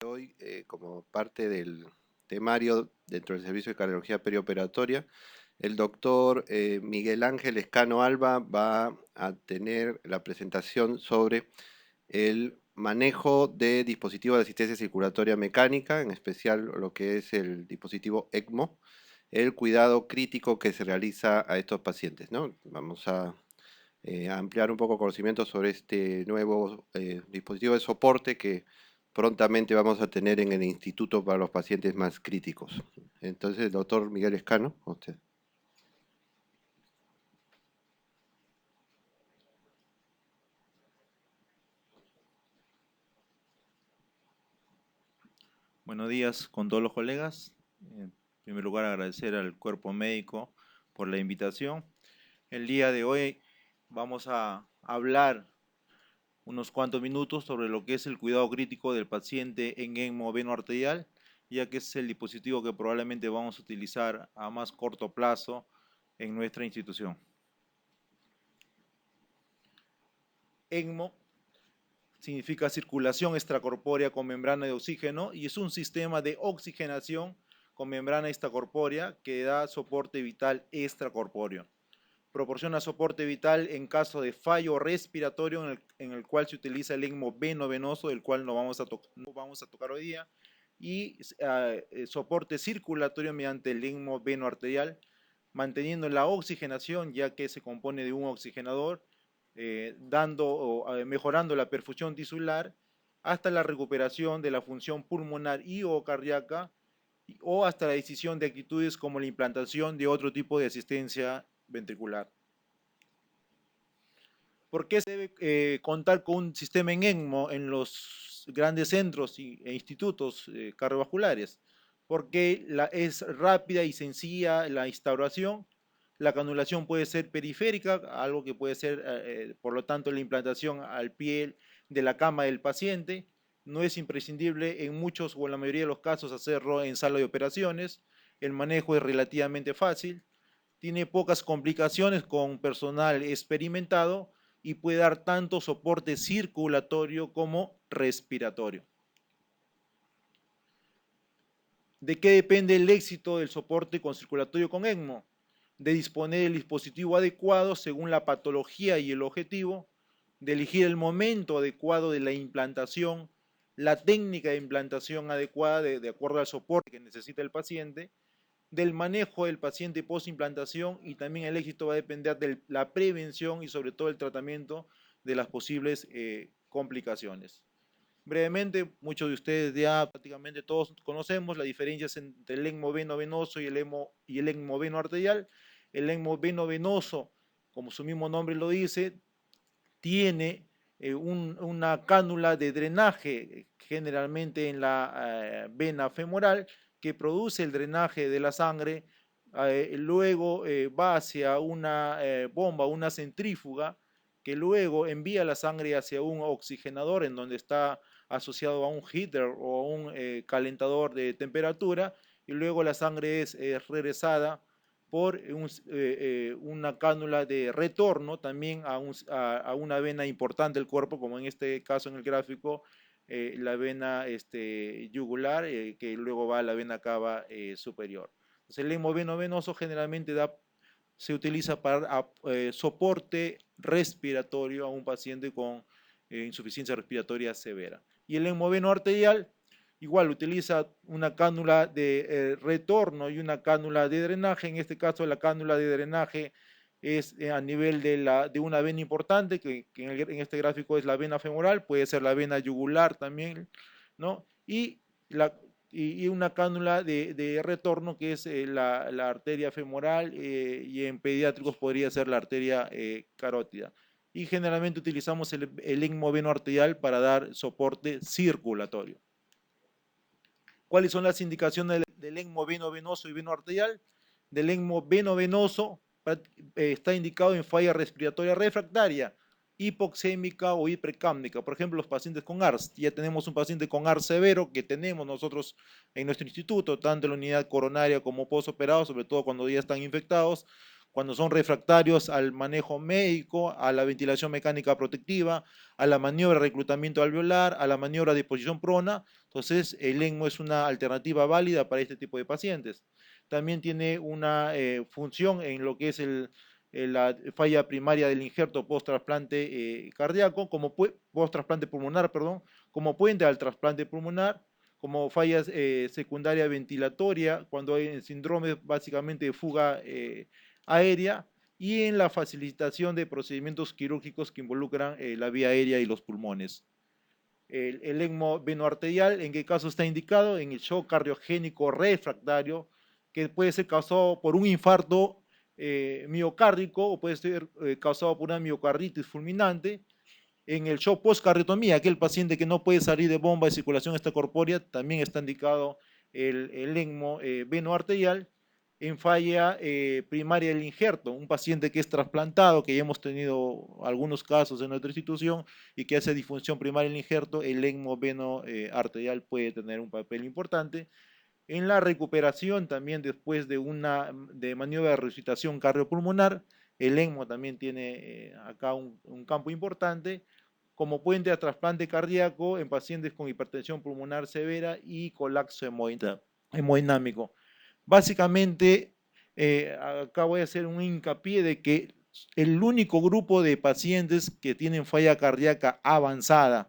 Hoy, como parte del temario dentro del servicio de cardiología perioperatoria, el doctor Miguel Ángel Escano Alba va a tener la presentación sobre el manejo de dispositivos de asistencia circulatoria mecánica, en especial lo que es el dispositivo ECMO, el cuidado crítico que se realiza a estos pacientes, ¿no? Vamos a ampliar un poco conocimiento sobre este nuevo dispositivo de soporte que prontamente vamos a tener en el Instituto para los Pacientes Más Críticos. Entonces, doctor Miguel Escano, usted. Buenos días con todos los colegas. En primer lugar, agradecer al cuerpo médico por la invitación. El día de hoy vamos a hablar unos cuantos minutos sobre lo que es el cuidado crítico del paciente en ECMO veno-arterial, ya que es el dispositivo que probablemente vamos a utilizar a más corto plazo en nuestra institución. ECMO significa circulación extracorpórea con membrana de oxígeno y es un sistema de oxigenación con membrana extracorpórea que da soporte vital extracorpóreo. Proporciona soporte vital en caso de fallo respiratorio en el cual se utiliza el ECMO veno-venoso, del cual no vamos a tocar hoy día, y soporte circulatorio mediante el ECMO veno-arterial, manteniendo la oxigenación ya que se compone de un oxigenador, mejorando la perfusión tisular hasta la recuperación de la función pulmonar y o cardíaca o hasta la decisión de actitudes como la implantación de otro tipo de asistencia ventricular. ¿Por qué se debe contar con un sistema en ECMO en los grandes centros e institutos cardiovasculares? Porque es rápida y sencilla la instauración. La canulación puede ser periférica, algo que puede ser, por lo tanto, la implantación al pie de la cama del paciente. No es imprescindible en muchos o en la mayoría de los casos hacerlo en sala de operaciones. El manejo es relativamente fácil. Tiene pocas complicaciones con personal experimentado y puede dar tanto soporte circulatorio como respiratorio. ¿De qué depende el éxito del soporte con circulatorio con ECMO? De disponer del dispositivo adecuado según la patología y el objetivo, de elegir el momento adecuado de la implantación, la técnica de implantación adecuada de acuerdo al soporte que necesita el paciente, del manejo del paciente post-implantación y también el éxito va a depender de la prevención y sobre todo el tratamiento de las posibles complicaciones. Brevemente, muchos de ustedes ya prácticamente todos conocemos las diferencias entre el ECMO veno-venoso y el ECMO veno-arterial. El ECMO veno-venoso, como su mismo nombre lo dice, tiene una cánula de drenaje generalmente en la vena femoral que produce el drenaje de la sangre, luego va hacia una bomba, una centrífuga, que luego envía la sangre hacia un oxigenador en donde está asociado a un heater o a un calentador de temperatura, y luego la sangre es regresada por una cánula de retorno también a una vena importante del cuerpo, como en este caso en el gráfico, la vena yugular, que luego va a la vena cava superior. Entonces, el hemoveno venoso generalmente se utiliza para soporte respiratorio a un paciente con insuficiencia respiratoria severa. Y el hemoveno arterial igual utiliza una cánula de retorno y una cánula de drenaje. En este caso, la cánula de drenaje es a nivel de una vena importante, que en este gráfico es la vena femoral, puede ser la vena yugular también, ¿no? Y una cánula de retorno que es la arteria femoral y en pediátricos podría ser la arteria carótida. Y generalmente utilizamos el ECMO veno arterial para dar soporte circulatorio. ¿Cuáles son las indicaciones del ECMO veno-venoso y veno-arterial? Del ECMO veno-venoso está indicado en falla respiratoria refractaria, hipoxémica o hipercámnica. Por ejemplo, los pacientes con ARS. Ya tenemos un paciente con ARS severo que tenemos nosotros en nuestro instituto, tanto en la unidad coronaria como postoperado, sobre todo cuando ya están infectados, cuando son refractarios al manejo médico, a la ventilación mecánica protectiva, a la maniobra de reclutamiento alveolar, a la maniobra de posición prona, Entonces, el ECMO es una alternativa válida para este tipo de pacientes. También tiene una función en lo que es la falla primaria del injerto post-trasplante cardíaco, post-trasplante pulmonar, perdón, como puente al trasplante pulmonar, como falla secundaria ventilatoria, cuando hay síndrome básicamente de fuga aérea, y en la facilitación de procedimientos quirúrgicos que involucran la vía aérea y los pulmones. El ECMO venoarterial, ¿en qué caso está indicado? En el shock cardiogénico refractario, que puede ser causado por un infarto miocárdico o puede ser causado por una miocarditis fulminante. En el shock postcardiotomía, aquel paciente que no puede salir de bomba de circulación extracorpórea, también está indicado el ECMO venoarterial. En falla primaria del injerto, un paciente que es trasplantado, que ya hemos tenido algunos casos en nuestra institución y que hace disfunción primaria del injerto, el ECMO venoarterial puede tener un papel importante. En la recuperación también después de una maniobra de resucitación cardiopulmonar, el ECMO también tiene acá un campo importante como puente a trasplante cardíaco en pacientes con hipertensión pulmonar severa y colapso hemodinámico. Básicamente, acá voy a hacer un hincapié de que el único grupo de pacientes que tienen falla cardíaca avanzada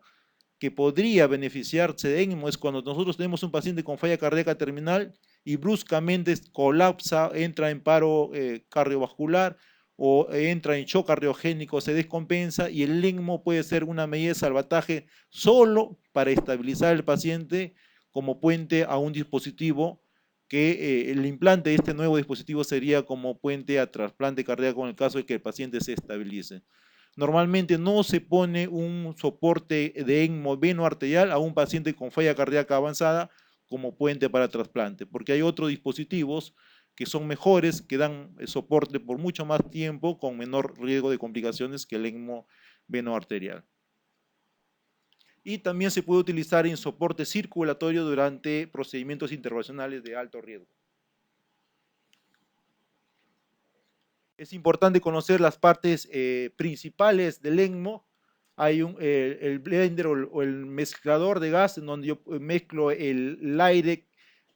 que podría beneficiarse de ECMO es cuando nosotros tenemos un paciente con falla cardíaca terminal y bruscamente colapsa, entra en paro cardiovascular o entra en shock cardiogénico, se descompensa y el ECMO puede ser una medida de salvataje solo para estabilizar al paciente como puente a un dispositivo que el implante de este nuevo dispositivo sería como puente a trasplante cardíaco en el caso de que el paciente se estabilice. Normalmente no se pone un soporte de ECMO venoarterial a un paciente con falla cardíaca avanzada como puente para trasplante, porque hay otros dispositivos que son mejores, que dan soporte por mucho más tiempo con menor riesgo de complicaciones que el ECMO venoarterial. Y también se puede utilizar en soporte circulatorio durante procedimientos intervencionales de alto riesgo. Es importante conocer las partes principales del ECMO. Hay el blender o el mezclador de gas en donde yo mezclo el aire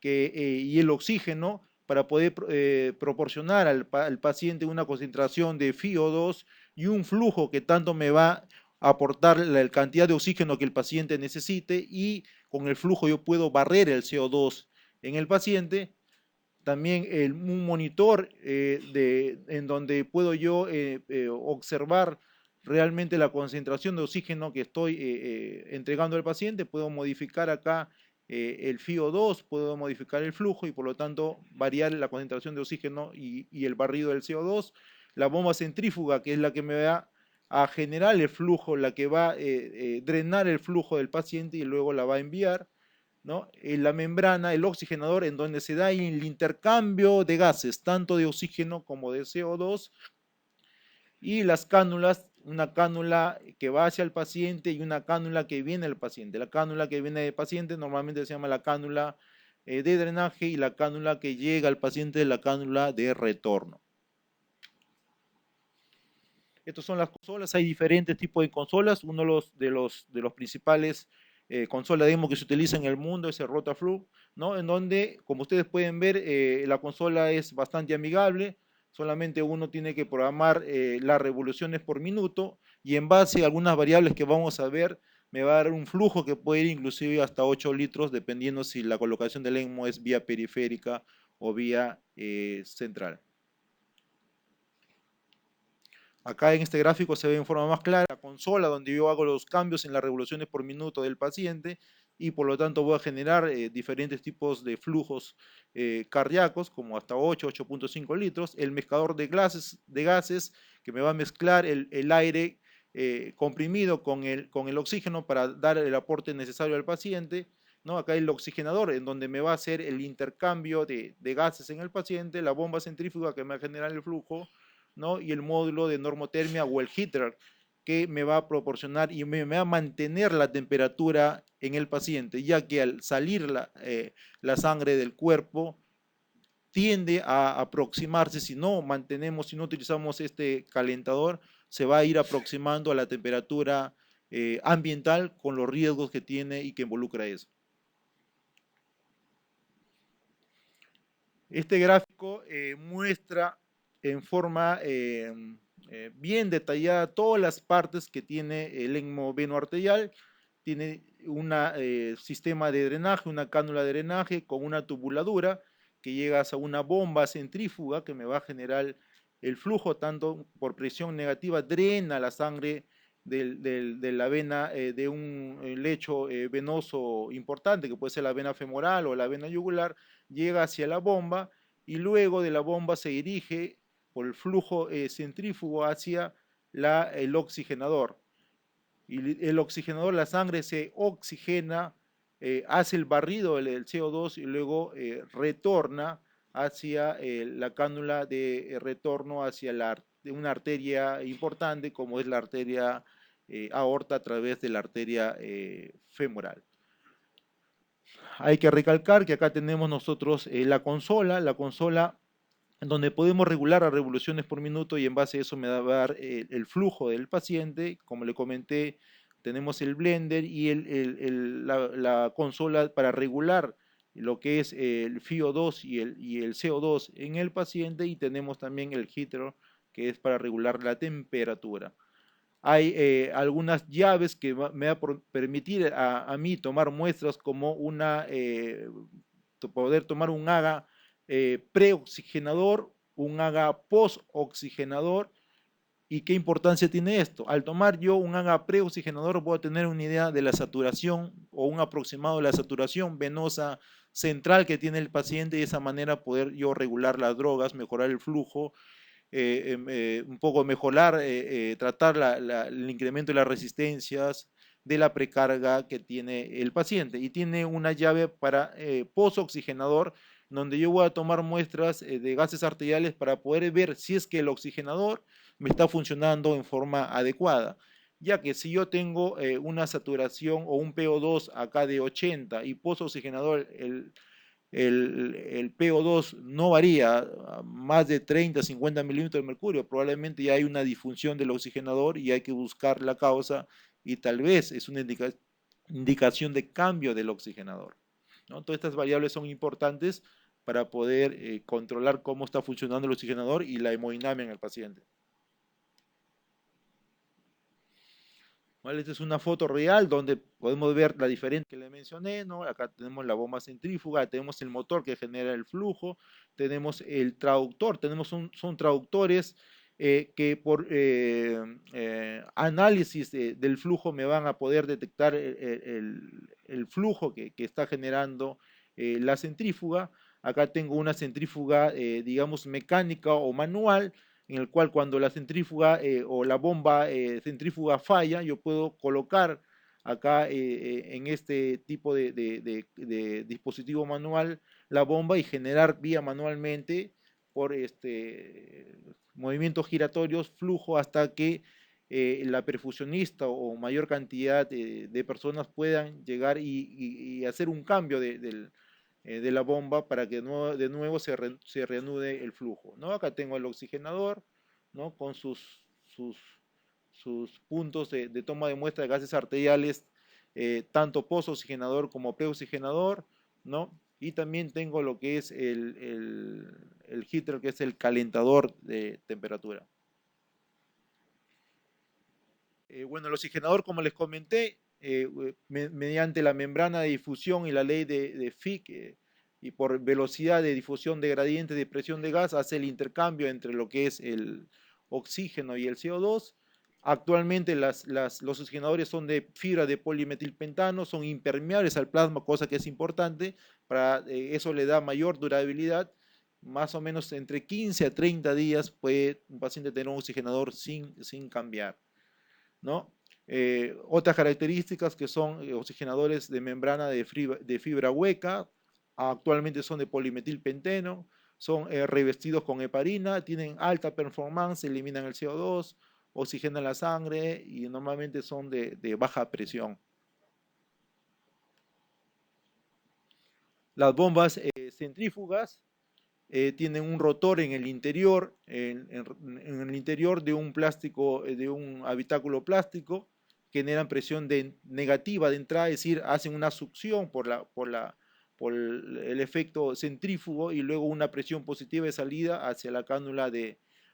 y el oxígeno para poder proporcionar al paciente una concentración de FiO2 y un flujo que tanto me va a aportar la cantidad de oxígeno que el paciente necesite y con el flujo yo puedo barrer el CO2 en el paciente. También un monitor en donde puedo yo observar realmente la concentración de oxígeno que estoy entregando al paciente. Puedo modificar acá el FiO2, puedo modificar el flujo y por lo tanto variar la concentración de oxígeno y el barrido del CO2. La bomba centrífuga, que es la que me va a generar el flujo, la que va a drenar el flujo del paciente y luego la va a enviar, ¿no? La membrana, el oxigenador, en donde se da el intercambio de gases, tanto de oxígeno como de CO2, y las cánulas, una cánula que va hacia el paciente y una cánula que viene al paciente. La cánula que viene del paciente normalmente se llama la cánula de drenaje y la cánula que llega al paciente es la cánula de retorno. Estas son las consolas, hay diferentes tipos de consolas. Uno de los principales consolas demo que se utiliza en el mundo es el Rotaflow, ¿no? En donde, como ustedes pueden ver, la consola es bastante amigable, solamente uno tiene que programar las revoluciones por minuto y en base a algunas variables que vamos a ver, me va a dar un flujo que puede ir inclusive hasta 8 litros, dependiendo si la colocación del ECMO es vía periférica o vía central. Acá en este gráfico se ve en forma más clara la consola donde yo hago los cambios en las revoluciones por minuto del paciente y por lo tanto voy a generar diferentes tipos de flujos cardíacos como hasta 8, 8.5 litros. El mezclador de gases que me va a mezclar el aire comprimido con el oxígeno para dar el aporte necesario al paciente, ¿no? Acá el oxigenador en donde me va a hacer el intercambio de gases en el paciente, la bomba centrífuga que me va a generar el flujo, ¿no? Y el módulo de normotermia o el heater que me va a proporcionar y me va a mantener la temperatura en el paciente, ya que al salir la sangre del cuerpo tiende a aproximarse, si no mantenemos, si no utilizamos este calentador, se va a ir aproximando a la temperatura ambiental con los riesgos que tiene y que involucra eso. Este gráfico muestra en forma bien detallada todas las partes que tiene el ECMO venoarterial. Tiene un sistema de drenaje, una cánula de drenaje con una tubuladura que llega a una bomba centrífuga que me va a generar el flujo, tanto por presión negativa, drena la sangre de la vena de un lecho venoso importante, que puede ser la vena femoral o la vena yugular, llega hacia la bomba y luego de la bomba se dirige por el flujo centrífugo hacia el oxigenador. Y el oxigenador, la sangre se oxigena, hace el barrido del CO2 y luego retorna hacia la cánula de retorno hacia una arteria importante como es la arteria aorta a través de la arteria femoral. Hay que recalcar que acá tenemos nosotros la consola en donde podemos regular a revoluciones por minuto y en base a eso me va a dar el flujo del paciente. Como le comenté, tenemos el blender y la consola para regular lo que es el FiO2 y el CO2 en el paciente, y tenemos también el heater que es para regular la temperatura. Hay algunas llaves que me va a permitir a mí tomar muestras como poder tomar un AGA preoxigenador, un AGA postoxigenador. ¿Y qué importancia tiene esto? Al tomar yo un AGA preoxigenador puedo tener una idea de la saturación o un aproximado de la saturación venosa central que tiene el paciente y de esa manera poder yo regular las drogas, mejorar el flujo, un poco mejorar, tratar el incremento de las resistencias de la precarga que tiene el paciente. Y tiene una llave para postoxigenador, donde yo voy a tomar muestras de gases arteriales para poder ver si es que el oxigenador me está funcionando en forma adecuada. Ya que si yo tengo una saturación o un PO2 acá de 80 y postoxigenador el PO2 no varía a más de 30, 50 milímetros de mercurio, probablemente ya hay una disfunción del oxigenador y hay que buscar la causa y tal vez es una indicación de cambio del oxigenador, ¿no? Todas estas variables son importantes para poder controlar cómo está funcionando el oxigenador y la hemodinamia en el paciente. ¿Vale? Esta es una foto real donde podemos ver la diferencia que le mencioné, ¿no? Acá tenemos la bomba centrífuga, tenemos el motor que genera el flujo, tenemos el traductor, son traductores que por análisis del flujo me van a poder detectar el flujo que está generando la centrífuga. Acá tengo una centrífuga, digamos, mecánica o manual, en el cual cuando la centrífuga o la bomba centrífuga falla, yo puedo colocar acá en este tipo de dispositivo manual la bomba y generar vía manualmente por movimientos giratorios flujo hasta que la perfusionista o mayor cantidad de personas puedan llegar y hacer un cambio de la bomba para que de nuevo se reanude el flujo, ¿no? Acá tengo el oxigenador, ¿no? Con sus puntos de toma de muestra de gases arteriales, tanto postoxigenador como preoxigenador, ¿no? Y también tengo lo que es el heater, que es el calentador de temperatura. Bueno, el oxigenador, como les comenté, mediante la membrana de difusión y la ley de Fick, y por velocidad de difusión de gradiente de presión de gas, hace el intercambio entre lo que es el oxígeno y el CO2. Actualmente los oxigenadores son de fibra de polimetilpentano, son impermeables al plasma, cosa que es importante, eso le da mayor durabilidad. Más o menos entre 15 a 30 días puede un paciente tener un oxigenador sin cambiar, ¿no? Otras características que son oxigenadores de membrana de fibra hueca, actualmente son de polimetilpenteno, son revestidos con heparina, tienen alta performance, eliminan el CO2, oxigenan la sangre y normalmente son de baja presión. Las bombas centrífugas tienen un rotor en el interior, en el interior de un plástico, de un habitáculo plástico, generan presión negativa de entrada, es decir, hacen una succión por el efecto centrífugo y luego una presión positiva de salida hacia la cánula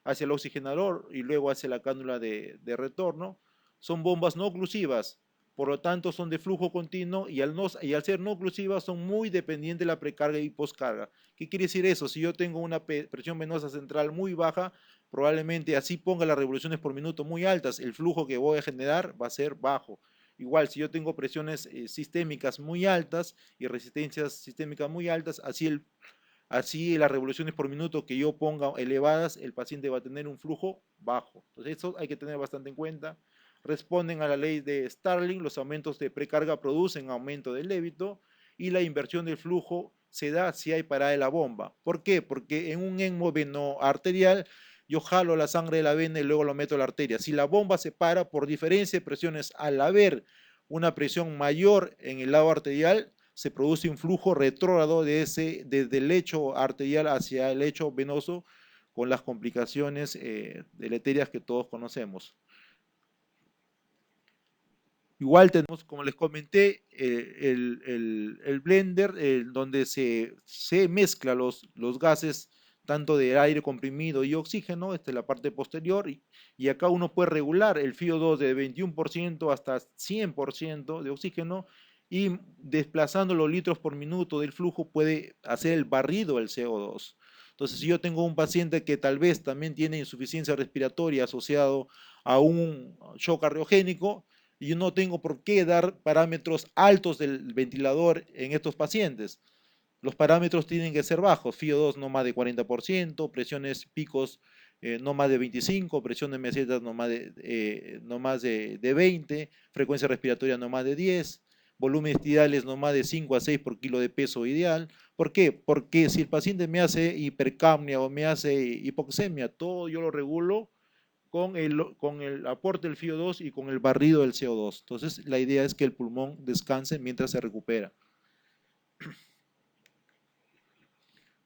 hacia el oxigenador y luego hacia la cánula de retorno. Son bombas no oclusivas, por lo tanto son de flujo continuo y al ser no oclusivas son muy dependientes de la precarga y poscarga. ¿Qué quiere decir eso? Si yo tengo una presión venosa central muy baja, probablemente así ponga las revoluciones por minuto muy altas, el flujo que voy a generar va a ser bajo. Igual, si yo tengo presiones sistémicas muy altas y resistencias sistémicas muy altas, así las revoluciones por minuto que yo ponga elevadas, el paciente va a tener un flujo bajo. Entonces, eso hay que tener bastante en cuenta. Responden a la ley de Starling, los aumentos de precarga producen aumento del débito y la inversión del flujo se da si hay parada de la bomba. ¿Por qué? Porque en un ECMO venoarterial yo jalo la sangre de la vena y luego lo meto a la arteria. Si la bomba se para por diferencia de presiones, al haber una presión mayor en el lado arterial, se produce un flujo retrógrado desde el lecho arterial hacia el lecho venoso con las complicaciones deleterias que todos conocemos. Igual tenemos, como les comenté, el blender donde se mezcla los gases tanto de aire comprimido y oxígeno, esta es la parte posterior, y acá uno puede regular el FiO2 de 21% hasta 100% de oxígeno, y desplazando los litros por minuto del flujo puede hacer el barrido del CO2. Entonces, si yo tengo un paciente que tal vez también tiene insuficiencia respiratoria asociado a un shock cardiogénico, y yo no tengo por qué dar parámetros altos del ventilador en estos pacientes. Los parámetros tienen que ser bajos, FiO2 no más de 40%, presiones picos no más de 25, presión de mesetas no más de 20, frecuencia respiratoria no más de 10, volúmenes tidales no más de 5 a 6 por kilo de peso ideal. ¿Por qué? Porque si el paciente me hace hipercapnia o me hace hipoxemia, todo yo lo regulo con el aporte del FiO2 y con el barrido del CO2. Entonces, la idea es que el pulmón descanse mientras se recupera.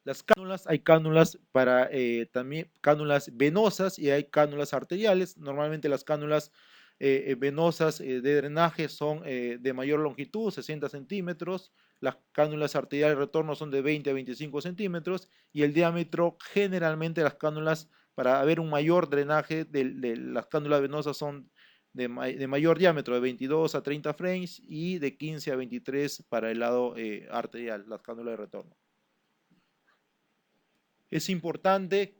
Las cánulas, hay cánulas para también cánulas venosas y hay cánulas arteriales. Normalmente las cánulas venosas de drenaje son de mayor longitud, 60 centímetros. Las cánulas arteriales de retorno son de 20 a 25 centímetros y el diámetro, generalmente las cánulas, para haber un mayor drenaje de las cánulas venosas son de mayor diámetro, de 22 a 30 frames y de 15 a 23 para el lado arterial, las cánulas de retorno. Es importante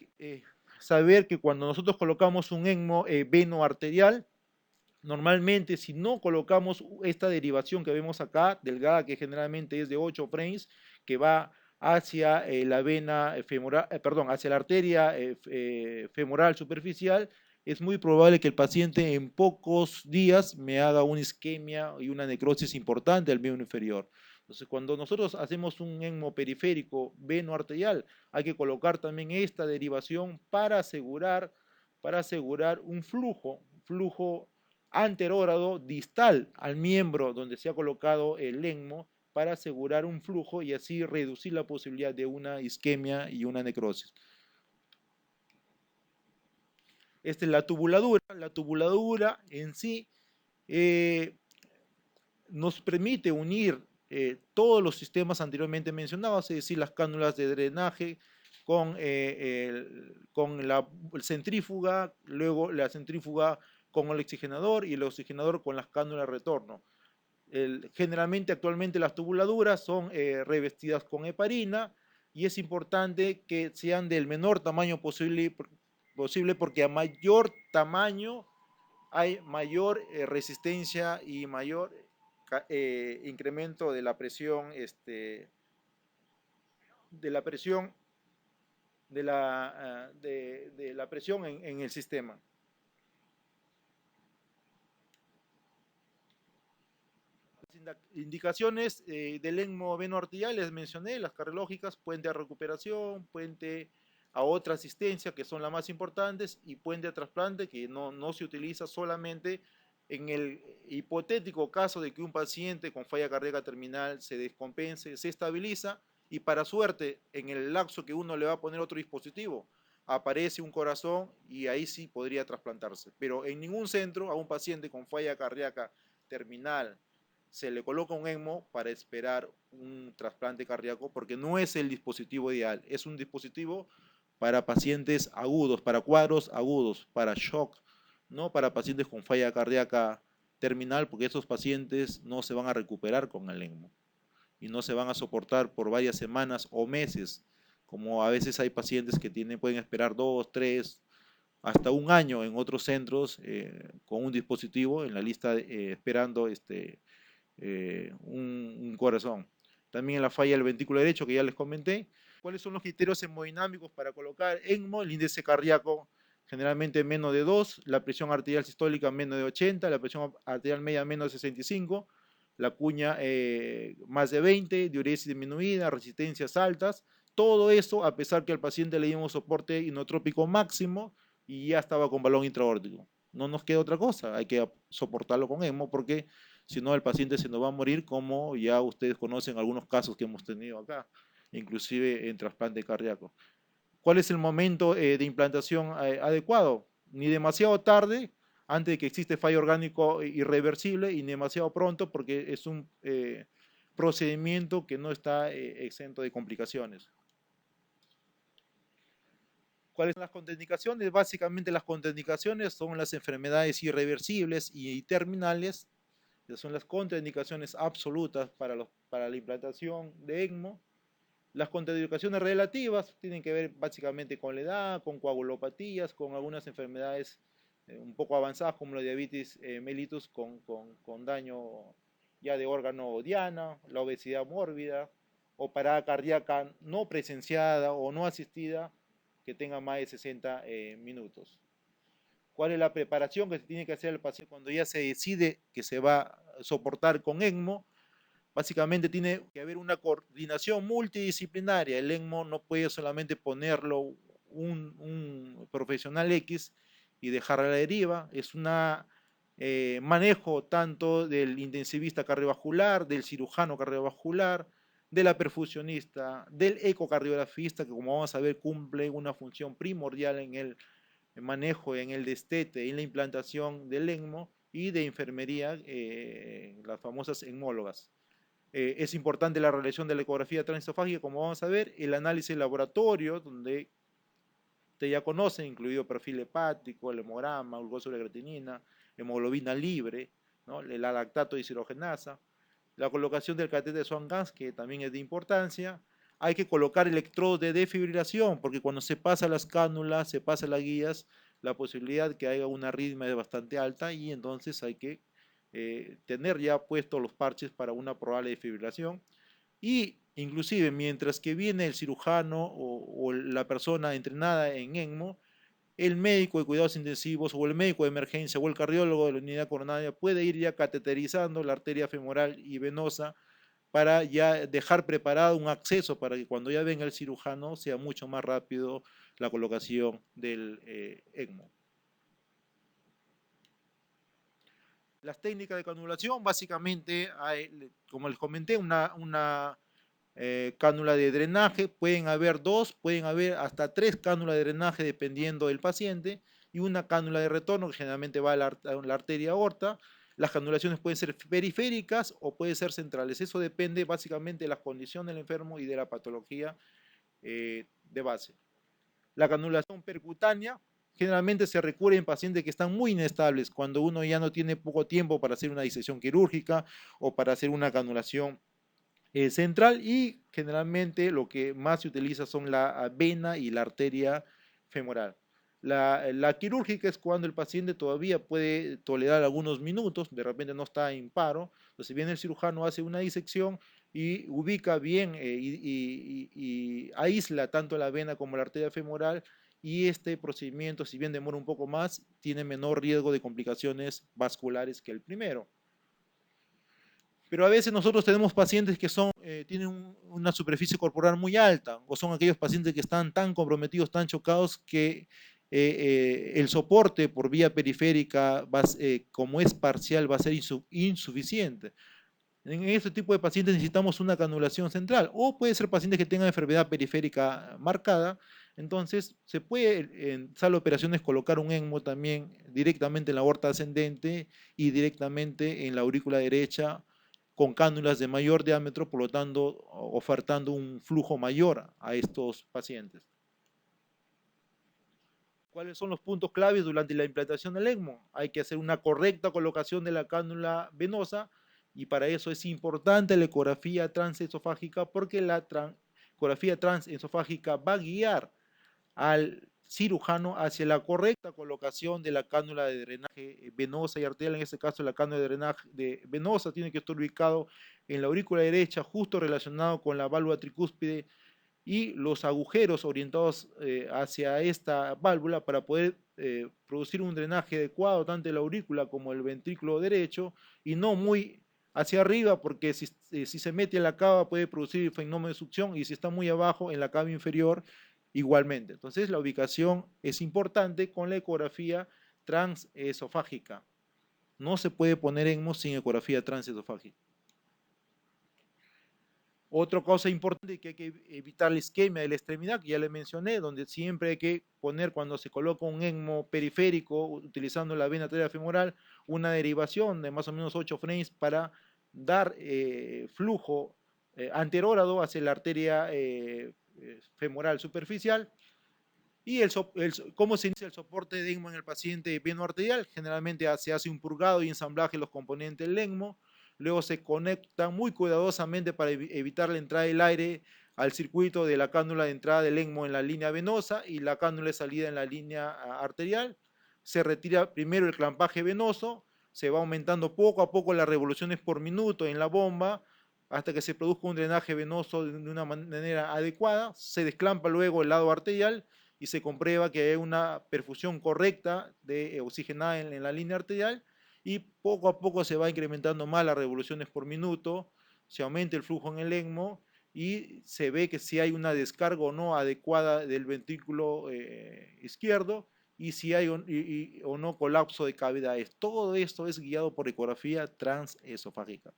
saber que cuando nosotros colocamos un ECMO venoarterial, normalmente si no colocamos esta derivación que vemos acá, delgada, que generalmente es de 8 frames, que va hacia la vena femoral, perdón, hacia la arteria femoral superficial, es muy probable que el paciente en pocos días me haga una isquemia y una necrosis importante del miembro inferior. Entonces, cuando nosotros hacemos un ECMO periférico venoarterial, hay que colocar también esta derivación para asegurar un flujo anterógrado distal al miembro donde se ha colocado el ECMO para asegurar un flujo y así reducir la posibilidad de una isquemia y una necrosis. Esta es la tubuladura. La tubuladura en sí nos permite unir todos los sistemas anteriormente mencionados, es decir, las cánulas de drenaje con la centrífuga, luego la centrífuga con el oxigenador y el oxigenador con las cánulas de retorno. Generalmente, actualmente las tubuladuras son revestidas con heparina y es importante que sean del menor tamaño posible porque a mayor tamaño hay mayor resistencia y mayor incremento de la presión, de la presión en el sistema. Las indicaciones del ECMO venoarterial les mencioné, las cardiológicas, puente a recuperación, puente a otra asistencia, que son las más importantes, y puente a trasplante, que no se utiliza solamente en el hipotético caso de que un paciente con falla cardíaca terminal se descompense, se estabiliza, y para suerte, en el lapso que uno le va a poner otro dispositivo, aparece un corazón y ahí sí podría trasplantarse. Pero en ningún centro a un paciente con falla cardíaca terminal se le coloca un ECMO para esperar un trasplante cardíaco porque no es el dispositivo ideal, es un dispositivo para pacientes agudos, para cuadros agudos, para shock, no para pacientes con falla cardíaca terminal, porque esos pacientes no se van a recuperar con el ECMO y no se van a soportar por varias semanas o meses, como a veces hay pacientes que pueden esperar 2, 3, hasta un año en otros centros con un dispositivo en la lista esperando un corazón. También en la falla del ventrículo derecho, que ya les comenté. ¿Cuáles son los criterios hemodinámicos para colocar ECMO? El índice cardíaco generalmente menos de 2, la presión arterial sistólica menos de 80, la presión arterial media menos de 65, la cuña más de 20, diuresis disminuida, resistencias altas. Todo eso a pesar que al paciente le dimos soporte inotrópico máximo y ya estaba con balón intraórtico. No nos queda otra cosa, hay que soportarlo con ECMO porque si no el paciente se nos va a morir, como ya ustedes conocen algunos casos que hemos tenido acá, inclusive en trasplante cardíaco. ¿Cuál es el momento de implantación adecuado? Ni demasiado tarde, antes de que existe fallo orgánico irreversible, y ni demasiado pronto porque es un procedimiento que no está exento de complicaciones. ¿Cuáles son las contraindicaciones? Básicamente las contraindicaciones son las enfermedades irreversibles y terminales. Esas son las contraindicaciones absolutas para la implantación de ECMO. Las contraindicaciones relativas tienen que ver básicamente con la edad, con coagulopatías, con algunas enfermedades un poco avanzadas como la diabetes mellitus con daño ya de órgano diana, la obesidad mórbida o parada cardíaca no presenciada o no asistida que tenga más de 60 minutos. ¿Cuál es la preparación que se tiene que hacer el paciente cuando ya se decide que se va a soportar con ECMO? Básicamente tiene que haber una coordinación multidisciplinaria. El ECMO no puede solamente ponerlo un profesional X y dejar a la deriva. Es un manejo tanto del intensivista cardiovascular, del cirujano cardiovascular, de la perfusionista, del ecocardiografista, que como vamos a ver cumple una función primordial en el manejo, en el destete, en la implantación del ECMO, y de enfermería, las famosas ECMólogas. Es importante la realización de la ecografía transesofágica, como vamos a ver, el análisis de laboratorio, donde ustedes ya conocen, incluido perfil hepático, el hemograma, glucosa de creatinina, hemoglobina libre, ¿no? La lactato deshidrogenasa, la colocación del catéter de Swan-Ganz, que también es de importancia. Hay que colocar electrodos de defibrilación, porque cuando se pasa las cánulas, se pasa las guías, la posibilidad de que haya una arritmia es bastante alta y entonces hay que tener ya puestos los parches para una probable defibrilación. Y inclusive mientras que viene el cirujano o la persona entrenada en ECMO, el médico de cuidados intensivos o el médico de emergencia o el cardiólogo de la unidad coronaria puede ir ya cateterizando la arteria femoral y venosa para ya dejar preparado un acceso para que cuando ya venga el cirujano sea mucho más rápido la colocación del ECMO. Las técnicas de canulación, básicamente, hay, como les comenté, una cánula de drenaje, pueden haber 2, pueden haber hasta 3 cánulas de drenaje dependiendo del paciente, y una cánula de retorno que generalmente va a la arteria aorta. Las canulaciones pueden ser periféricas o pueden ser centrales, eso depende básicamente de la condición del enfermo y de la patología de base. La canulación percutánea generalmente se recurre en pacientes que están muy inestables, cuando uno ya no tiene poco tiempo para hacer una disección quirúrgica o para hacer una canulación central, y generalmente lo que más se utiliza son la vena y la arteria femoral. La quirúrgica es cuando el paciente todavía puede tolerar algunos minutos, de repente no está en paro, entonces viene el cirujano, hace una disección y ubica bien y aísla tanto la vena como la arteria femoral, y este procedimiento, si bien demora un poco más, tiene menor riesgo de complicaciones vasculares que el primero. Pero a veces nosotros tenemos pacientes que tienen una superficie corporal muy alta, o son aquellos pacientes que están tan comprometidos, tan chocados, que el soporte por vía periférica, como es parcial, va a ser insuficiente. En este tipo de pacientes necesitamos una canulación central, o puede ser pacientes que tengan enfermedad periférica marcada. Entonces se puede en sala de operaciones colocar un ECMO también directamente en la aorta ascendente y directamente en la aurícula derecha con cánulas de mayor diámetro, por lo tanto, ofertando un flujo mayor a estos pacientes. ¿Cuáles son los puntos claves durante la implantación del ECMO? Hay que hacer una correcta colocación de la cánula venosa y para eso es importante la ecografía transesofágica porque la ecografía transesofágica va a guiar al cirujano hacia la correcta colocación de la cánula de drenaje venosa y arterial. En este caso, la cánula de drenaje venosa tiene que estar ubicado en la aurícula derecha, justo relacionado con la válvula tricúspide, y los agujeros orientados hacia esta válvula para poder producir un drenaje adecuado tanto en la aurícula como el ventrículo derecho y no muy hacia arriba porque si se mete en la cava puede producir fenómeno de succión y si está muy abajo en la cava inferior igualmente. Entonces la ubicación es importante con la ecografía transesofágica. No se puede poner ECMO sin ecografía transesofágica. Otra cosa importante que hay que evitar la isquemia de la extremidad, que ya le mencioné, donde siempre hay que poner cuando se coloca un ECMO periférico utilizando la vena arterial femoral, una derivación de más o menos 8 frames para dar flujo anterógrado hacia la arteria femoral superficial. ¿Y cómo se inicia el soporte de ECMO en el paciente venoarterial? Generalmente se hace un purgado y ensamblaje de los componentes del ECMO, luego se conecta muy cuidadosamente para evitar la entrada del aire al circuito de la cánula de entrada del ECMO en la línea venosa y la cánula de salida en la línea arterial. Se retira primero el clampaje venoso, se va aumentando poco a poco las revoluciones por minuto en la bomba hasta que se produzca un drenaje venoso de una manera adecuada, se desclampa luego el lado arterial y se comprueba que hay una perfusión correcta de oxigenada en la línea arterial y poco a poco se va incrementando más las revoluciones por minuto, se aumenta el flujo en el ECMO y se ve que si hay una descarga o no adecuada del ventrículo izquierdo y si hay o no colapso de cavidades. Todo esto es guiado por ecografía transesofágica.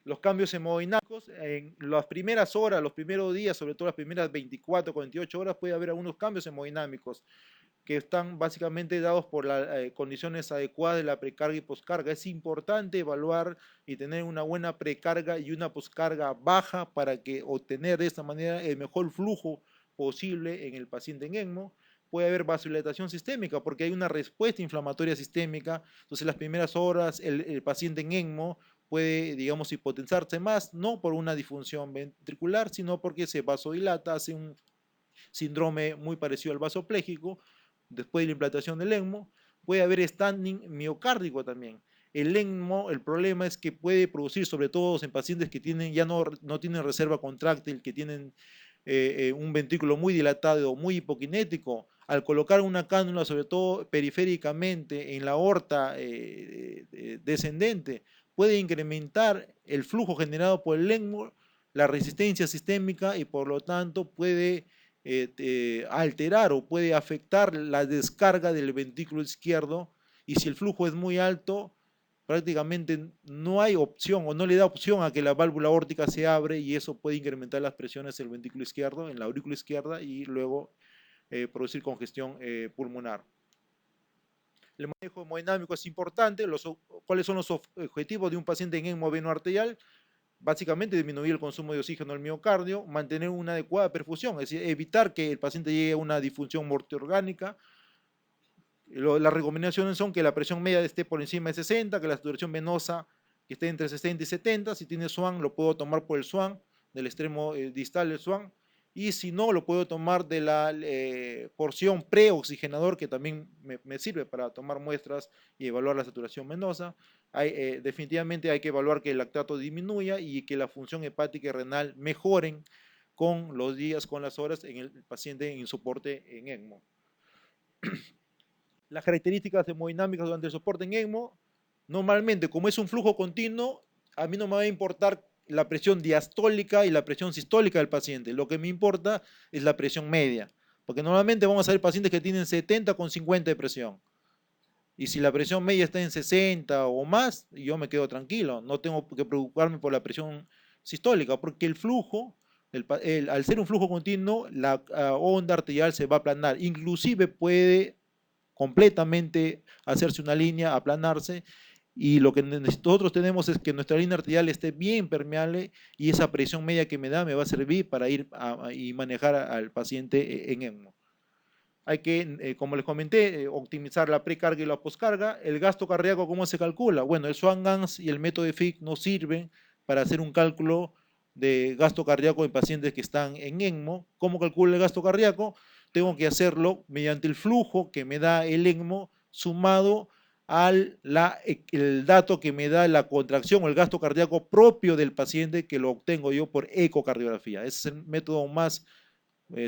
Los cambios hemodinámicos, en las primeras horas, los primeros días, sobre todo las primeras 24, 48 horas, puede haber algunos cambios hemodinámicos que están básicamente dados por las condiciones adecuadas de la precarga y poscarga. Es importante evaluar y tener una buena precarga y una poscarga baja para que obtener de esta manera el mejor flujo posible en el paciente en ECMO. Puede haber vasodilatación sistémica porque hay una respuesta inflamatoria sistémica. Entonces, las primeras horas el paciente en ECMO puede, digamos, hipotensarse más, no por una disfunción ventricular, sino porque se vasodilata, hace un síndrome muy parecido al vasopléjico. Después de la implantación del ECMO, puede haber standing miocárdico también. El ECMO, el problema es que puede producir, sobre todo en pacientes que ya no tienen reserva contráctil, que tienen un ventrículo muy dilatado o muy hipokinético, al colocar una cánula, sobre todo periféricamente en la aorta descendente, puede incrementar el flujo generado por el ECMO, la resistencia sistémica y por lo tanto puede alterar o puede afectar la descarga del ventrículo izquierdo y si el flujo es muy alto, prácticamente no hay opción o no le da opción a que la válvula aórtica se abre y eso puede incrementar las presiones del ventrículo izquierdo, en la aurícula izquierda y luego producir congestión pulmonar. El manejo hemodinámico es importante. ¿Cuáles son los objetivos de un paciente en ECMO venoarterial? Básicamente disminuir el consumo de oxígeno del miocardio, mantener una adecuada perfusión, es decir, evitar que el paciente llegue a una disfunción multiorgánica. Las recomendaciones son que la presión media esté por encima de 60, que la saturación venosa que esté entre 60 y 70. Si tiene SWAN, lo puedo tomar por el SWAN, del extremo distal del SWAN. Y si no, lo puedo tomar de la porción preoxigenador, que también me sirve para tomar muestras y evaluar la saturación venosa. Definitivamente hay que evaluar que el lactato disminuya y que la función hepática y renal mejoren con los días, con las horas en el paciente en soporte en ECMO. Las características hemodinámicas durante el soporte en ECMO, normalmente como es un flujo continuo, a mí no me va a importar la presión diastólica y la presión sistólica del paciente. Lo que me importa es la presión media, porque normalmente vamos a ver pacientes que tienen 70 con 50 de presión. Y si la presión media está en 60 o más, yo me quedo tranquilo, no tengo que preocuparme por la presión sistólica, porque el flujo, al ser un flujo continuo, la onda arterial se va a aplanar, inclusive puede completamente hacerse una línea, aplanarse, y lo que nosotros tenemos es que nuestra línea arterial esté bien permeable y esa presión media que me da me va a servir para ir y manejar al paciente en ECMO. Hay que, como les comenté, optimizar la precarga y la poscarga. El gasto cardíaco, ¿cómo se calcula? Bueno, el Swan-Ganz y el método de Fick nos sirven para hacer un cálculo de gasto cardíaco en pacientes que están en ECMO. ¿Cómo calculo el gasto cardíaco? Tengo que hacerlo mediante el flujo que me da el ECMO sumado al el dato que me da la contracción o el gasto cardíaco propio del paciente, que lo obtengo yo por ecocardiografía. Ese es el método más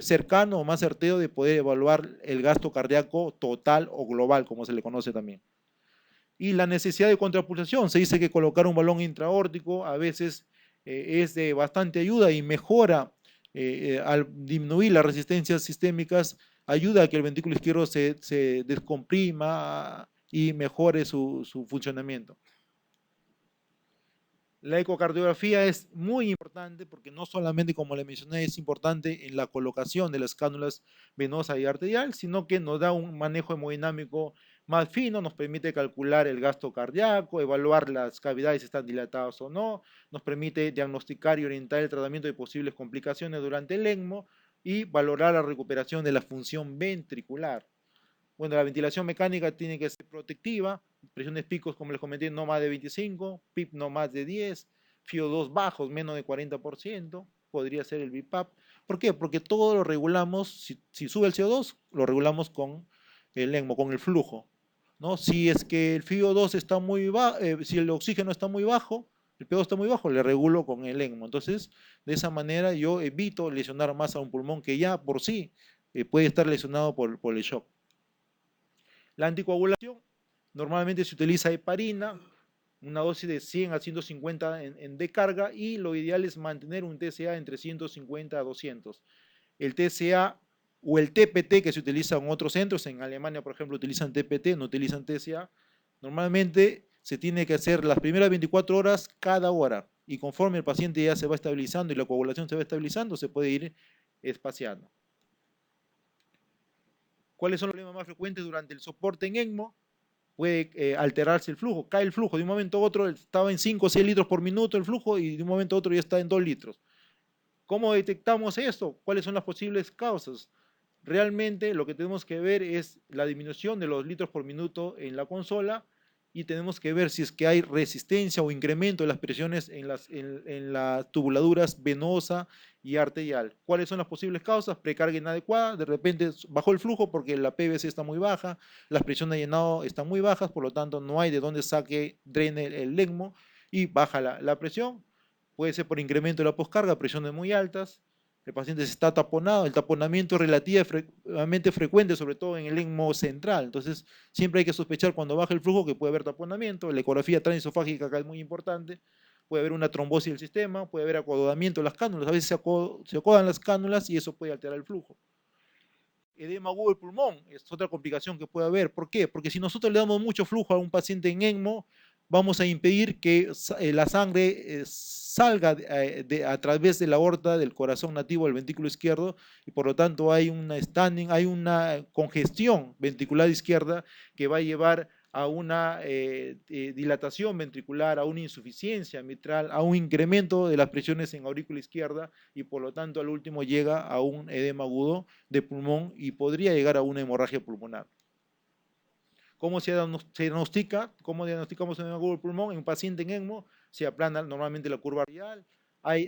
cercano o más certero de poder evaluar el gasto cardíaco total o global, como se le conoce también. Y la necesidad de contrapulsación. Se dice que colocar un balón intraórtico a veces es de bastante ayuda y mejora al disminuir las resistencias sistémicas, ayuda a que el ventrículo izquierdo se descomprima y mejore su funcionamiento. La ecocardiografía es muy importante porque no solamente, como le mencioné, es importante en la colocación de las cánulas venosa y arterial, sino que nos da un manejo hemodinámico más fino, nos permite calcular el gasto cardíaco, evaluar las cavidades si están dilatadas o no, nos permite diagnosticar y orientar el tratamiento de posibles complicaciones durante el ECMO y valorar la recuperación de la función ventricular. Bueno, la ventilación mecánica tiene que ser protectiva, presiones picos, como les comenté, no más de 25, PIP no más de 10, FIO2 bajos, menos de 40%, podría ser el BIPAP. ¿Por qué? Porque todo lo regulamos, si sube el CO2, lo regulamos con el ECMO, con el flujo, ¿no? Si es que el FIO2 está muy bajo, si el oxígeno está muy bajo, el PO2 está muy bajo, le regulo con el ECMO. Entonces, de esa manera yo evito lesionar más a un pulmón que ya por sí puede estar lesionado por el shock. La anticoagulación normalmente se utiliza heparina, una dosis de 100 a 150 en descarga, y lo ideal es mantener un TCA entre 150 a 200. El TCA o el TPT que se utiliza en otros centros, en Alemania por ejemplo utilizan TPT, no utilizan TCA, normalmente se tiene que hacer las primeras 24 horas cada hora, y conforme el paciente ya se va estabilizando y la coagulación se va estabilizando, se puede ir espaciando. ¿Cuáles son los problemas más frecuentes durante el soporte en ECMO? Puede alterarse el flujo, cae el flujo, de un momento a otro estaba en 5 o 6 litros por minuto el flujo y de un momento a otro ya está en 2 litros. ¿Cómo detectamos esto? ¿Cuáles son las posibles causas? Realmente lo que tenemos que ver es la disminución de los litros por minuto en la consola, y tenemos que ver si es que hay resistencia o incremento de las presiones en las tubuladuras venosa y arterial. ¿Cuáles son las posibles causas? Precarga inadecuada, de repente bajó el flujo porque la PVC está muy baja, las presiones de llenado están muy bajas, por lo tanto no hay de dónde drene el ECMO y baja la presión. Puede ser por incremento de la poscarga, presiones muy altas, el paciente está taponado, el taponamiento es relativamente frecuente, sobre todo en el ECMO central. Entonces, siempre hay que sospechar cuando baja el flujo que puede haber taponamiento. La ecografía transesofágica acá es muy importante. Puede haber una trombosis del sistema, puede haber acodamiento de las cánulas. A veces se acodan las cánulas y eso puede alterar el flujo. Edema agudo del pulmón es otra complicación que puede haber. ¿Por qué? Porque si nosotros le damos mucho flujo a un paciente en ECMO, vamos a impedir que la sangre salga a través de la aorta del corazón nativo del ventrículo izquierdo, y por lo tanto hay hay una congestión ventricular izquierda que va a llevar a una dilatación ventricular, a una insuficiencia mitral, a un incremento de las presiones en aurícula izquierda, y por lo tanto al último llega a un edema agudo de pulmón y podría llegar a una hemorragia pulmonar. ¿Cómo se diagnostica? ¿Cómo diagnosticamos un edema agudo del pulmón? En un paciente en ECMO se aplana normalmente la curva arterial,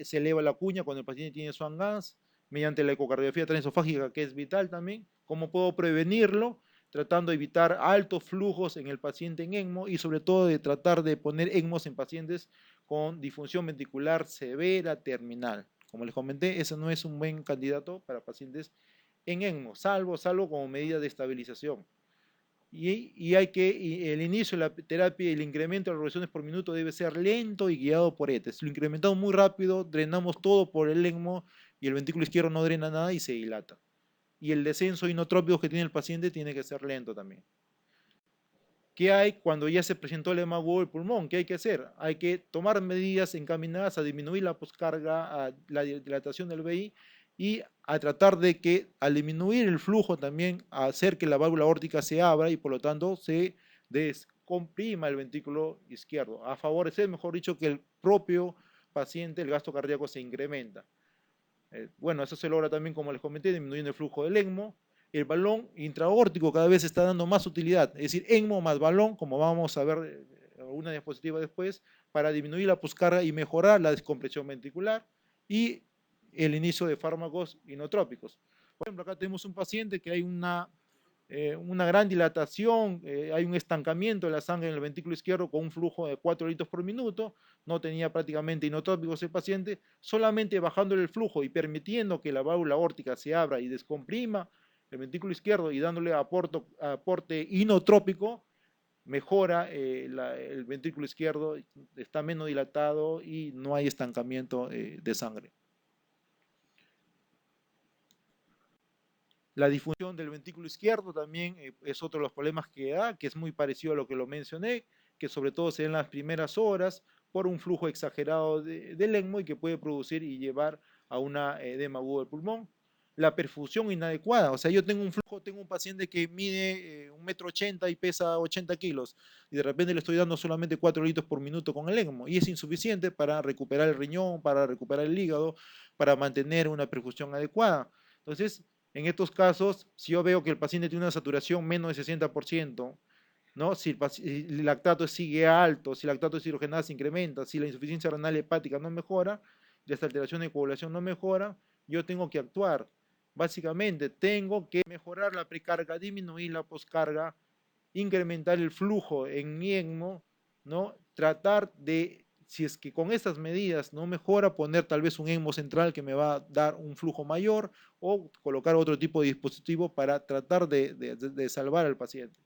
se eleva la cuña cuando el paciente tiene Swan-Ganz, mediante la ecocardiografía transesofágica, que es vital también. ¿Cómo puedo prevenirlo? Tratando de evitar altos flujos en el paciente en ECMO, y sobre todo de tratar de poner ECMOs en pacientes con disfunción ventricular severa terminal. Como les comenté, ese no es un buen candidato para pacientes en ECMO, salvo como medida de estabilización. Y el inicio de la terapia y el incremento de las revoluciones por minuto debe ser lento y guiado por ETE. Si lo incrementamos muy rápido, drenamos todo por el ECMO y el ventrículo izquierdo no drena nada y se dilata. Y el descenso inotrópico que tiene el paciente tiene que ser lento también. ¿Qué hay cuando ya se presentó el edema agudo del pulmón? ¿Qué hay que hacer? Hay que tomar medidas encaminadas a disminuir la poscarga, a la dilatación del VI, y a tratar de que al disminuir el flujo también a hacer que la válvula aórtica se abra y por lo tanto se descomprima el ventrículo izquierdo, a favorecer, mejor dicho, que el propio paciente, el gasto cardíaco se incrementa. Bueno, eso se logra también, como les comenté, disminuyendo el flujo del ECMO. El balón intraórtico cada vez está dando más utilidad, es decir, ECMO más balón, como vamos a ver en una diapositiva después, para disminuir la poscarga y mejorar la descompresión ventricular y el inicio de fármacos inotrópicos. Por ejemplo, acá tenemos un paciente que hay una gran dilatación, hay un estancamiento de la sangre en el ventrículo izquierdo con un flujo de 4 litros por minuto, no tenía prácticamente inotrópicos el paciente, solamente bajándole el flujo y permitiendo que la válvula aórtica se abra y descomprima el ventrículo izquierdo y dándole aporte inotrópico, mejora el ventrículo izquierdo, está menos dilatado y no hay estancamiento de sangre. La disfunción del ventrículo izquierdo también es otro de los problemas que da, que es muy parecido a lo que lo mencioné, que sobre todo se da en las primeras horas por un flujo exagerado del ECMO y que puede producir y llevar a una edema agudo del pulmón. La perfusión inadecuada, o sea, yo tengo un paciente que mide 1,80 m y pesa 80 kilos y de repente le estoy dando solamente 4 litros por minuto con el ECMO y es insuficiente para recuperar el riñón, para recuperar el hígado, para mantener una perfusión adecuada. Entonces, en estos casos, si yo veo que el paciente tiene una saturación menos de 60%, ¿no? Si el lactato sigue alto, si el lactato deshidrogenado se incrementa, si la insuficiencia renal hepática no mejora, y esta alteración de coagulación no mejora, yo tengo que actuar. Básicamente, tengo que mejorar la precarga, disminuir la poscarga, incrementar el flujo en mi ECMO, ¿no? Tratar de, si es que con estas medidas no mejora, poner tal vez un ECMO central que me va a dar un flujo mayor o colocar otro tipo de dispositivo para tratar de salvar al paciente.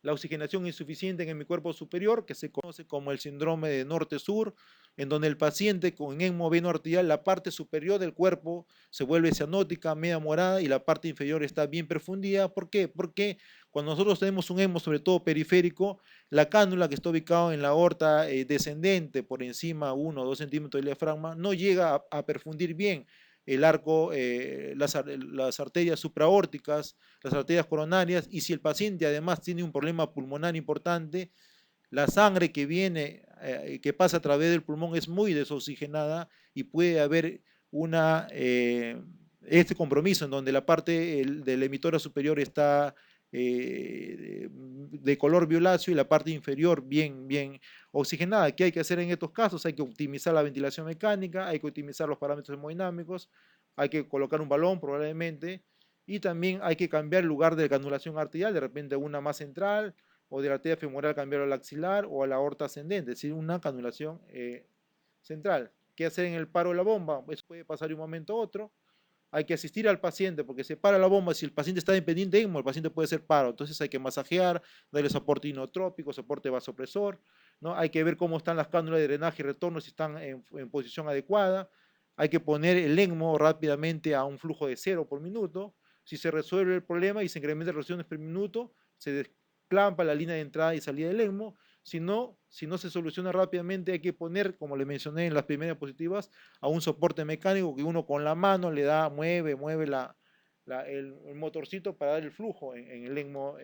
La oxigenación insuficiente en el cuerpo superior, que se conoce como el síndrome de norte-sur, en donde el paciente con ECMO veno arterial, la parte superior del cuerpo se vuelve cianótica, media morada, y la parte inferior está bien perfundida. ¿Por qué? Porque cuando nosotros tenemos un ECMO, sobre todo periférico, la cánula que está ubicada en la aorta descendente, por encima 1 o 2 centímetros del diafragma, no llega a perfundir bien el arco, las arterias supraórticas, las arterias coronarias, y si el paciente además tiene un problema pulmonar importante, la sangre que viene, que pasa a través del pulmón es muy desoxigenada y puede haber este compromiso en donde la parte de la emitora superior está de color violáceo y la parte inferior bien oxigenada. ¿Qué hay que hacer en estos casos? Hay que optimizar la ventilación mecánica, hay que optimizar los parámetros hemodinámicos, hay que colocar un balón probablemente y también hay que cambiar el lugar de canulación arterial, de repente una más central o de la arteria femoral cambiarlo al axilar o a la aorta ascendente, es decir, una canulación central. ¿Qué hacer en el paro de la bomba? Eso puede pasar de un momento a otro. Hay que asistir al paciente porque se para la bomba. Si el paciente está dependiente de ECMO, el paciente puede ser paro. Entonces hay que masajear, darle soporte inotrópico, soporte vasopresor, ¿no? Hay que ver cómo están las cánulas de drenaje y retorno, si están en posición adecuada. Hay que poner el ECMO rápidamente a un flujo de 0 por minuto. Si se resuelve el problema y se incrementa las revoluciones por minuto, se desclampa la línea de entrada y salida del ECMO. Si no se soluciona rápidamente, hay que poner, como le mencioné en las primeras diapositivas, a un soporte mecánico que uno con la mano le da, mueve el motorcito para dar el flujo en el ECMO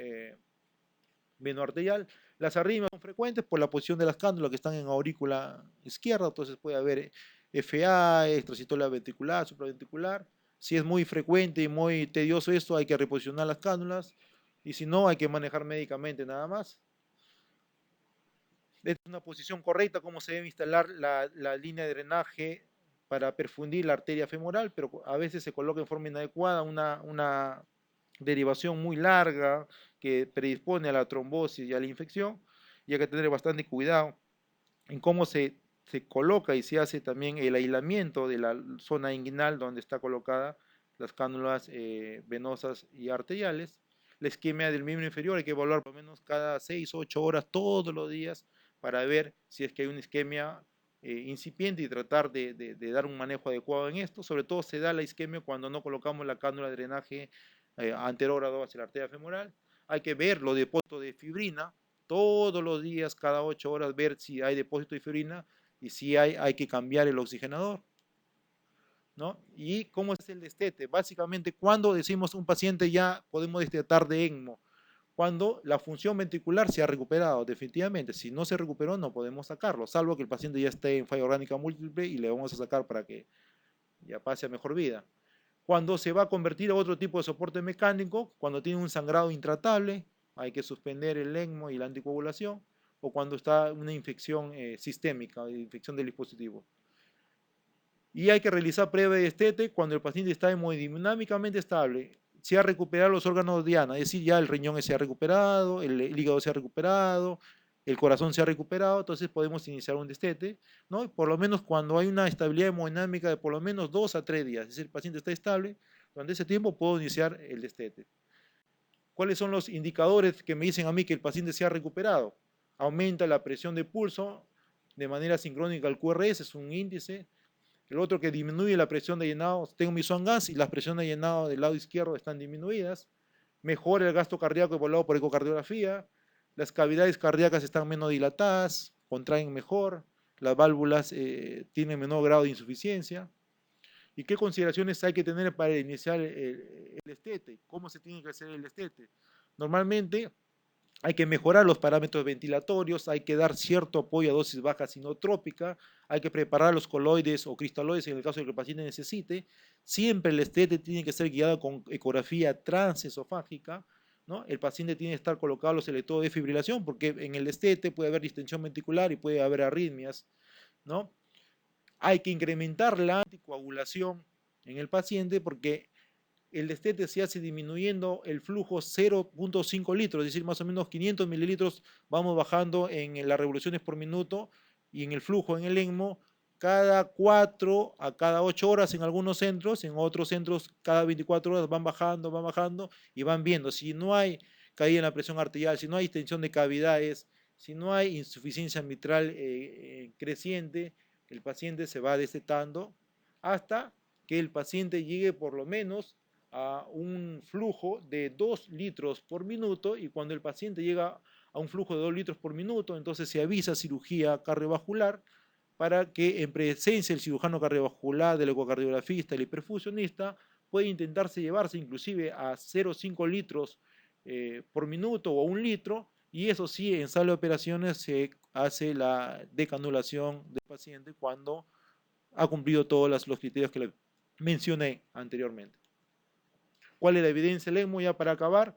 venoarterial. Las arritmias son frecuentes por la posición de las cándulas que están en aurícula izquierda, entonces puede haber FA, extrasitolia ventricular, supraventricular. Si es muy frecuente y muy tedioso esto, hay que reposicionar las cánulas y si no, hay que manejar médicamente nada más. Esta es una posición correcta, cómo se debe instalar la línea de drenaje para perfundir la arteria femoral, pero a veces se coloca en forma inadecuada una derivación muy larga que predispone a la trombosis y a la infección, y hay que tener bastante cuidado en cómo se coloca y se hace también el aislamiento de la zona inguinal donde está colocada las cánulas venosas y arteriales. La isquemia del miembro inferior hay que evaluar por lo menos cada 6 o 8 horas todos los días para ver si es que hay una isquemia incipiente y tratar de dar un manejo adecuado en esto. Sobre todo se da la isquemia cuando no colocamos la cánula de drenaje anterógrado hacia la arteria femoral. Hay que ver los depósitos de fibrina todos los días, cada 8 horas, ver si hay depósito de fibrina y si hay que cambiar el oxigenador, ¿no? ¿Y cómo es el destete? Básicamente, cuando decimos un paciente ya podemos destetar de ECMO, cuando la función ventricular se ha recuperado definitivamente. Si no se recuperó, no podemos sacarlo, salvo que el paciente ya esté en falla orgánica múltiple y le vamos a sacar para que ya pase a mejor vida. Cuando se va a convertir a otro tipo de soporte mecánico, cuando tiene un sangrado intratable, hay que suspender el ECMO y la anticoagulación, o cuando está una infección sistémica, infección del dispositivo. Y hay que realizar prueba de destete cuando el paciente está hemodinámicamente estable. Se ha recuperado los órganos diana, es decir, ya el riñón se ha recuperado, el hígado se ha recuperado, el corazón se ha recuperado, entonces podemos iniciar un destete, ¿no? Por lo menos cuando hay una estabilidad hemodinámica de por lo menos 2 a 3 días, es decir, el paciente está estable, durante ese tiempo puedo iniciar el destete. ¿Cuáles son los indicadores que me dicen a mí que el paciente se ha recuperado? Aumenta la presión de pulso de manera sincrónica al QRS, es un índice. El otro que disminuye la presión de llenado, tengo mi Swan gas y las presiones de llenado del lado izquierdo están disminuidas. Mejora el gasto cardíaco evaluado por ecocardiografía. Las cavidades cardíacas están menos dilatadas, contraen mejor. Las válvulas tienen menor grado de insuficiencia. ¿Y qué consideraciones hay que tener para iniciar el destete? ¿Cómo se tiene que hacer el destete? Normalmente hay que mejorar los parámetros ventilatorios, hay que dar cierto apoyo a dosis baja sinotrópica, hay que preparar los coloides o cristaloides en el caso de que el paciente necesite. Siempre el destete tiene que ser guiado con ecografía transesofágica, ¿no? El paciente tiene que estar colocado los electrodos de fibrilación porque en el destete puede haber distensión ventricular y puede haber arritmias, ¿no? Hay que incrementar la anticoagulación en el paciente porque el destete se hace disminuyendo el flujo 0.5 litros, es decir, más o menos 500 mililitros vamos bajando en las revoluciones por minuto y en el flujo en el ECMO cada 4 a cada 8 horas en algunos centros, en otros centros cada 24 horas van bajando y van viendo. Si no hay caída en la presión arterial, si no hay extensión de cavidades, si no hay insuficiencia mitral creciente, el paciente se va destetando hasta que el paciente llegue por lo menos a un flujo de 2 litros por minuto y cuando el paciente llega a un flujo de 2 litros por minuto, entonces se avisa cirugía cardiovascular para que en presencia del cirujano cardiovascular, del ecocardiografista, el hiperfusionista, puede intentarse llevarse inclusive a 0,5 litros por minuto o 1 litro y eso sí, en sala de operaciones se hace la decanulación del paciente cuando ha cumplido todos los criterios que le mencioné anteriormente. ¿Cuál es la evidencia del ECMO? Ya para acabar,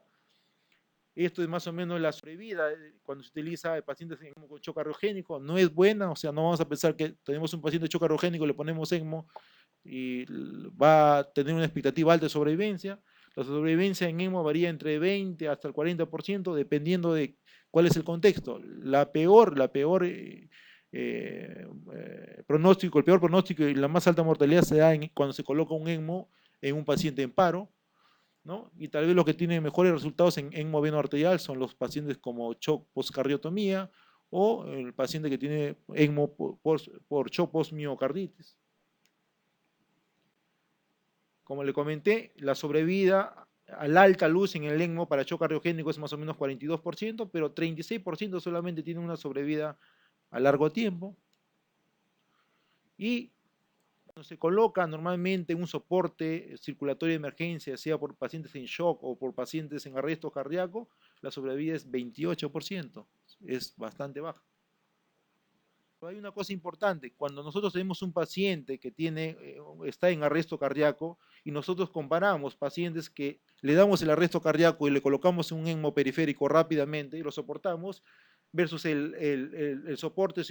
esto es más o menos la sobrevida cuando se utiliza en pacientes con shock cardiogénico, no es buena, o sea, no vamos a pensar que tenemos un paciente de shock cardiogénico, le ponemos ECMO y va a tener una expectativa alta de sobrevivencia. La sobrevivencia en ECMO varía entre 20 hasta el 40%, dependiendo de cuál es el contexto. Pronóstico, el peor pronóstico y la más alta mortalidad se da cuando se coloca un ECMO en un paciente en paro, ¿no? Y tal vez los que tienen mejores resultados en ECMO veno arterial son los pacientes como shock postcardiotomía o el paciente que tiene ECMO por shock postmiocarditis. Como le comenté, la sobrevida a la alta luz en el ECMO para shock cardiogénico es más o menos 42%, pero 36% solamente tiene una sobrevida a largo tiempo. Y cuando se coloca normalmente un soporte circulatorio de emergencia, sea por pacientes en shock o por pacientes en arresto cardíaco, la sobrevida es 28%, es bastante baja. Pero hay una cosa importante, cuando nosotros tenemos un paciente que está en arresto cardíaco y nosotros comparamos pacientes que le damos el arresto cardíaco y le colocamos un ECMO periférico rápidamente y lo soportamos, versus el soporte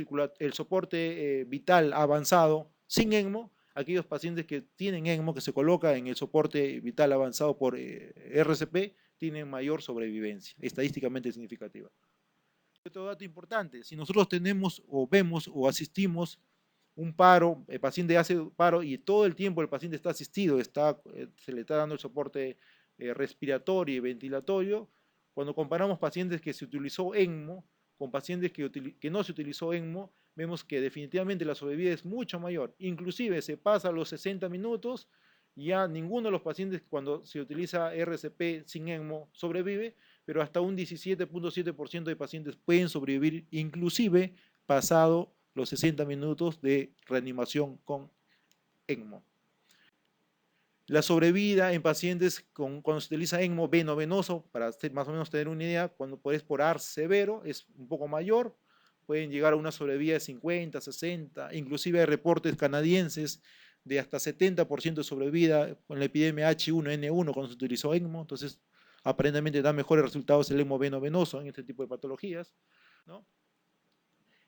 vital avanzado sin ECMO, aquellos pacientes que tienen ECMO, que se coloca en el soporte vital avanzado por RCP, tienen mayor sobrevivencia, estadísticamente significativa. Otro dato importante, si nosotros tenemos o vemos o asistimos un paro, el paciente hace paro y todo el tiempo el paciente está asistido, se le está dando el soporte respiratorio y ventilatorio, cuando comparamos pacientes que se utilizó ECMO con pacientes que no se utilizó ECMO, vemos que definitivamente la sobrevida es mucho mayor, inclusive se pasa los 60 minutos, ya ninguno de los pacientes cuando se utiliza RCP sin ECMO sobrevive, pero hasta un 17.7% de pacientes pueden sobrevivir inclusive pasado los 60 minutos de reanimación con ECMO. La sobrevida en pacientes cuando se utiliza ECMO veno-venoso, para más o menos tener una idea, cuando es por ARS severo, es un poco mayor, pueden llegar a una sobrevida de 50, 60, inclusive hay reportes canadienses de hasta 70% de sobrevida con la epidemia H1N1 cuando se utilizó ECMO, entonces aparentemente da mejores resultados el ECMO veno-venoso en este tipo de patologías, ¿no?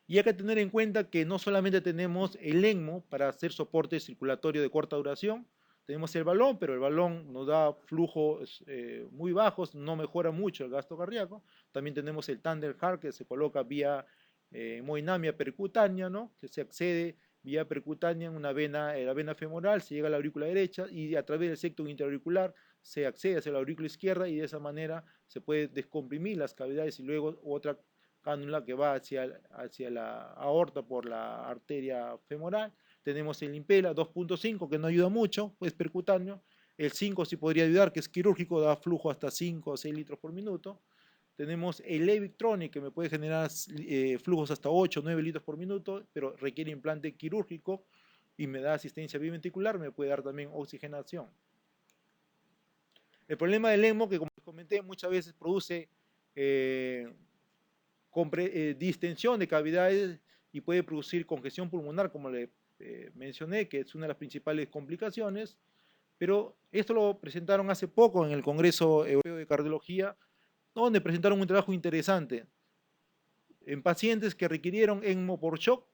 Y hay que tener en cuenta que no solamente tenemos el ECMO para hacer soporte circulatorio de corta duración, tenemos el balón, pero el balón nos da flujos muy bajos, no mejora mucho el gasto cardíaco. También tenemos el Thunder Heart, que se coloca vía hemodinamia percutánea, ¿no? Que se accede vía percutánea en una vena, la vena femoral, se llega a la aurícula derecha y a través del septum interauricular se accede hacia la aurícula izquierda y de esa manera se puede descomprimir las cavidades y luego otra cánula que va hacia la aorta por la arteria femoral. Tenemos el Impela 2.5 que no ayuda mucho, es percutáneo. El 5 sí podría ayudar, que es quirúrgico, da flujo hasta 5 o 6 litros por minuto. Tenemos el Evictronic que me puede generar flujos hasta 8 o 9 litros por minuto, pero requiere implante quirúrgico y me da asistencia biventricular, me puede dar también oxigenación. El problema del ECMO, que como les comenté, muchas veces produce distensión de cavidades y puede producir congestión pulmonar, como le mencioné, que es una de las principales complicaciones, pero esto lo presentaron hace poco en el Congreso Europeo de Cardiología, donde presentaron un trabajo interesante. En pacientes que requirieron ECMO por shock,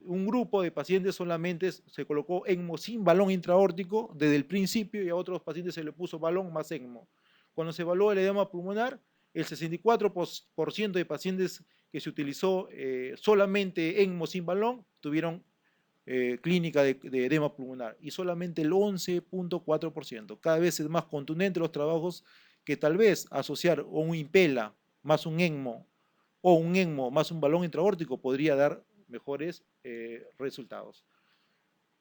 un grupo de pacientes solamente se colocó ECMO sin balón intraórtico desde el principio y a otros pacientes se le puso balón más ECMO. Cuando se evaluó el edema pulmonar, el 64% de pacientes que se utilizó solamente ECMO sin balón tuvieron clínica de edema pulmonar y solamente el 11.4%. Cada vez es más contundente los trabajos que tal vez asociar un Impela más un ECMO o un ECMO más un balón intraórtico podría dar mejores resultados.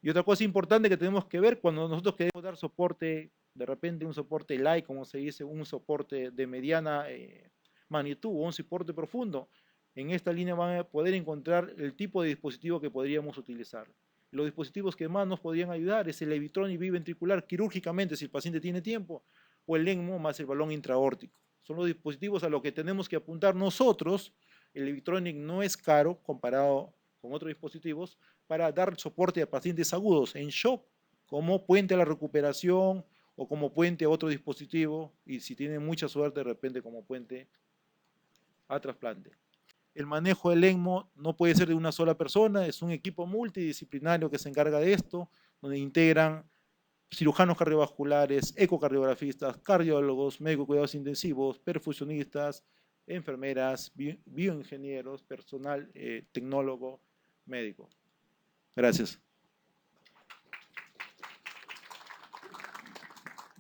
Y otra cosa importante que tenemos que ver cuando nosotros queremos dar soporte, de repente un soporte light, como se dice, un soporte de mediana magnitud o un soporte profundo, en esta línea van a poder encontrar el tipo de dispositivo que podríamos utilizar. Los dispositivos que más nos podrían ayudar es el Evitron y biventricular quirúrgicamente si el paciente tiene tiempo, o el ECMO más el balón intraórtico. Son los dispositivos a los que tenemos que apuntar nosotros. El Evitronic no es caro comparado con otros dispositivos para dar soporte a pacientes agudos en shock como puente a la recuperación o como puente a otro dispositivo y si tienen mucha suerte de repente como puente a trasplante. El manejo del ECMO no puede ser de una sola persona, es un equipo multidisciplinario que se encarga de esto, donde integran cirujanos cardiovasculares, ecocardiografistas, cardiólogos, médicos de cuidados intensivos, perfusionistas, enfermeras, bioingenieros, personal tecnólogo, médico. Gracias.